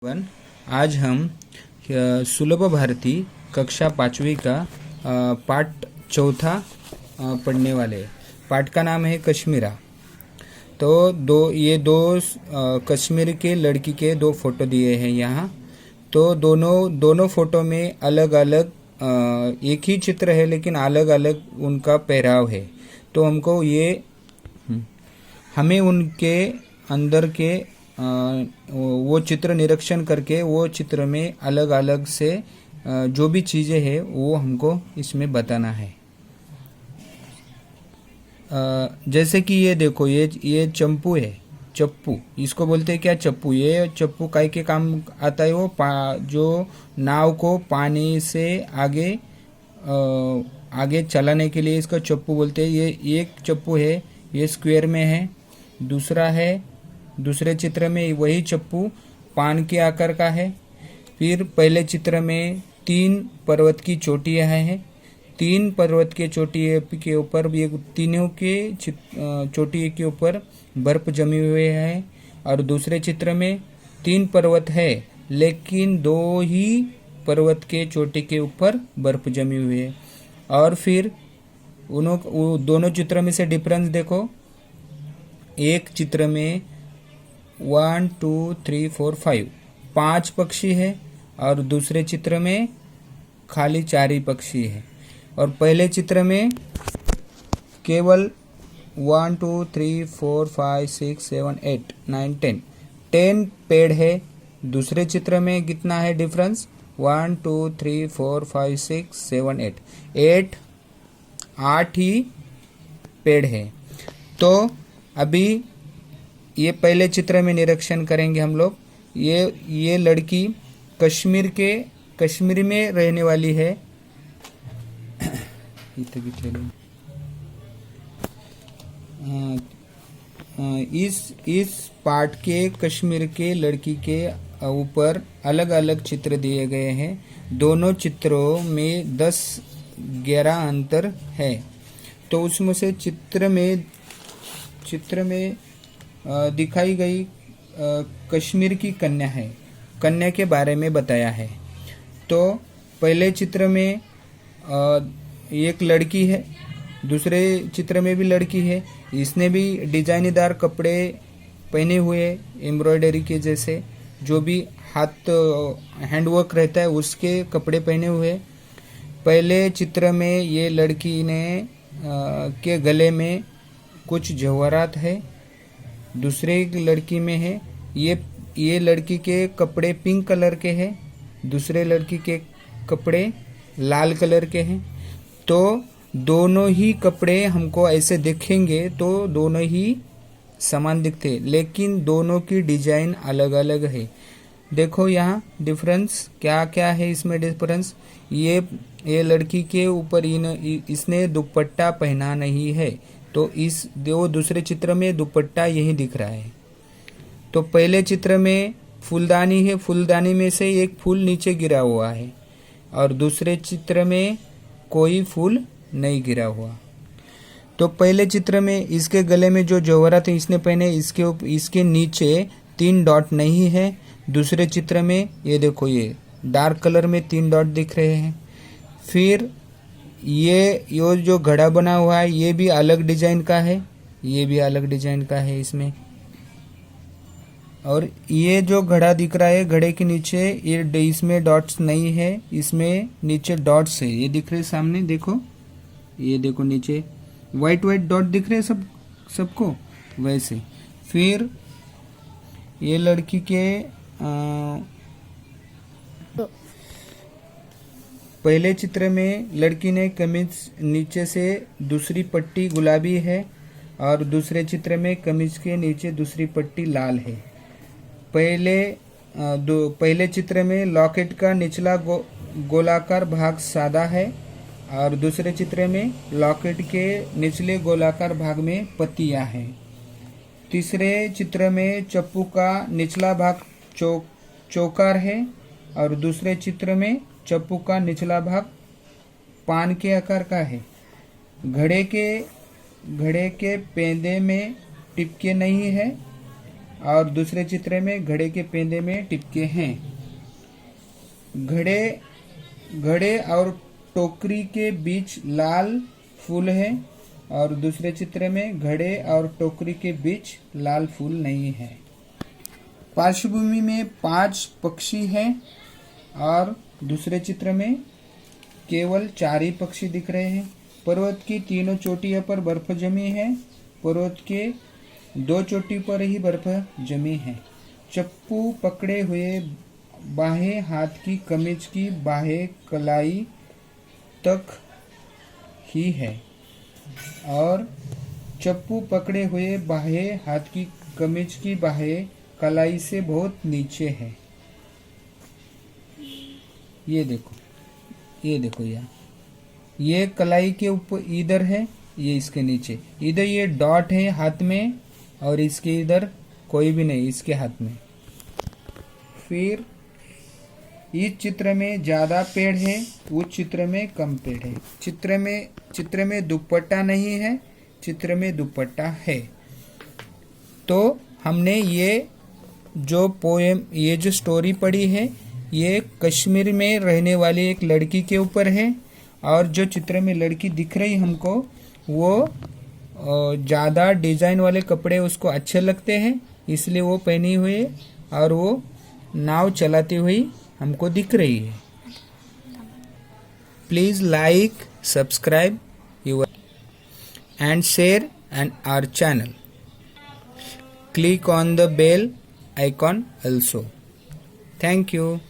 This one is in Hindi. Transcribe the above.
वन आज हम सुलभ भारती कक्षा 5वीं का पाठ चौथा पढ़ने वाले हैं। पाठ का नाम है कश्मीरा। तो ये दो कश्मीर के लड़की के दो फोटो दिए हैं यहाँ। तो दोनों फोटो में अलग अलग एक ही चित्र है लेकिन अलग अलग उनका पहराव है। तो हमको हमें उनके अंदर के वो चित्र निरीक्षण करके वो चित्र में अलग अलग से जो भी चीज़ें हैं वो हमको इसमें बताना है। जैसे कि ये देखो, ये चंपू है, चप्पू इसको बोलते हैं क्या, चप्पू। ये चप्पू काय के काम आता है, वो जो नाव को पानी से आगे चलाने के लिए इसको चप्पू बोलते हैं। ये एक चप्पू है, ये स्क्वायर में है। दूसरे चित्र में वही चप्पू पान के आकार का है। फिर पहले चित्र में 3 पर्वत की चोटियां हैं। 3 पर्वत के चोटी के ऊपर ये तीनों के चोटी के ऊपर बर्फ जमी हुए है। और दूसरे चित्र में 3 पर्वत है लेकिन 2 ही पर्वत के चोटी के ऊपर बर्फ जमी हुई है। और फिर दोनों चित्र में से डिफरेंस देखो। एक चित्र में 1 2 3 4 5 पक्षी है और दूसरे चित्र में खाली 4 ही पक्षी है। और पहले चित्र में केवल 1 2 3 4 5 6 7 8 9 10 पेड़ है। दूसरे चित्र में कितना है डिफरेंस, 1 2 3 4 5 6 7 8 ही पेड़ है। तो अभी ये पहले चित्र में निरीक्षण करेंगे हम लोग। ये लड़की कश्मीर में रहने वाली है। इस पाठ के कश्मीर के लड़की के ऊपर अलग अलग चित्र दिए गए हैं। दोनों चित्रों में 10-11 अंतर है। तो उसमें से चित्र में दिखाई गई कश्मीर की कन्या है, कन्या के बारे में बताया है। तो पहले चित्र में एक लड़की है, दूसरे चित्र में भी लड़की है। इसने भी डिजाइनदार कपड़े पहने हुए, एम्ब्रॉयडरी के जैसे जो भी हाथ हैंडवर्क रहता है उसके कपड़े पहने हुए। पहले चित्र में ये लड़की ने के गले में कुछ जवाहरात है। दूसरे लड़की में है ये लड़की के कपड़े पिंक कलर के हैं, दूसरे लड़की के कपड़े लाल कलर के हैं। तो दोनों ही कपड़े हमको ऐसे देखेंगे तो दोनों ही समान दिखते, लेकिन दोनों की डिजाइन अलग अलग है। देखो यहाँ डिफरेंस क्या क्या है इसमें डिफरेंस। ये लड़की के ऊपर इसने दुपट्टा पहना नहीं है, तो दूसरे चित्र में दुपट्टा यही दिख रहा है। तो पहले चित्र में फूलदानी है, फूलदानी में से एक फूल नीचे गिरा हुआ है और दूसरे चित्र में कोई फूल नहीं गिरा हुआ। तो पहले चित्र में इसके गले में जो जवाहरात इसने पहने, इसके नीचे 3 डॉट नहीं है। दूसरे चित्र में ये देखो, ये डार्क कलर में 3 डॉट दिख रहे हैं। फिर ये जो घड़ा बना हुआ है ये भी अलग डिजाइन का है, ये भी अलग डिजाइन का है इसमें। और ये जो घड़ा दिख रहा है, घड़े के नीचे इसमें डॉट्स नहीं है, इसमें नीचे डॉट्स है। ये दिख रहे सामने, देखो ये देखो नीचे वाइट डॉट दिख रहे सबको वैसे। फिर ये लड़की के पहले चित्र में लड़की ने कमीज नीचे से दूसरी पट्टी गुलाबी है और दूसरे चित्र में कमीज के नीचे दूसरी पट्टी लाल है। पहले चित्र में लॉकेट का निचला गोलाकार भाग सादा है और दूसरे चित्र में लॉकेट के निचले गोलाकार भाग में पत्तियां हैं। तीसरे चित्र में चप्पू का निचला भाग चौकार है और दूसरे चित्र में चप्पू का निचला भाग पान के आकार का है। घड़े के पेंदे में टिपके नहीं है और दूसरे चित्र में घड़े के पेंदे में टिपके हैं। घड़े और टोकरी के बीच लाल फूल है और दूसरे चित्र में घड़े और टोकरी के बीच लाल फूल नहीं है। पार्श्वभूमि में 5 पक्षी हैं और दूसरे चित्र में केवल 4 ही पक्षी दिख रहे हैं। पर्वत की तीनों चोटियों पर बर्फ जमी है। पर्वत के 2 चोटी पर ही बर्फ जमी है। चप्पू पकड़े हुए बाहें हाथ की कमीज की बाहें कलाई तक ही है और चप्पू पकड़े हुए बाहें हाथ की कमीज की बाहें कलाई से बहुत नीचे है। ये देखो यार, ये कलाई के ऊपर इधर है, ये इसके नीचे इधर ये डॉट है हाथ में और इसके इधर कोई भी नहीं इसके हाथ में। फिर इस चित्र में ज्यादा पेड़ है, उस चित्र में कम पेड़ है। चित्र में दुपट्टा नहीं है, चित्र में दुपट्टा है। तो हमने ये जो पोएम, ये जो स्टोरी पढ़ी है, ये कश्मीर में रहने वाली एक लड़की के ऊपर है और जो चित्र में लड़की दिख रही हमको वो ज़्यादा डिज़ाइन वाले कपड़े उसको अच्छे लगते हैं, इसलिए वो पहनी हुई है और वो नाव चलाती हुई हमको दिख रही है। Please like, subscribe your and share and our channel. Click on the bell icon also. Thank you.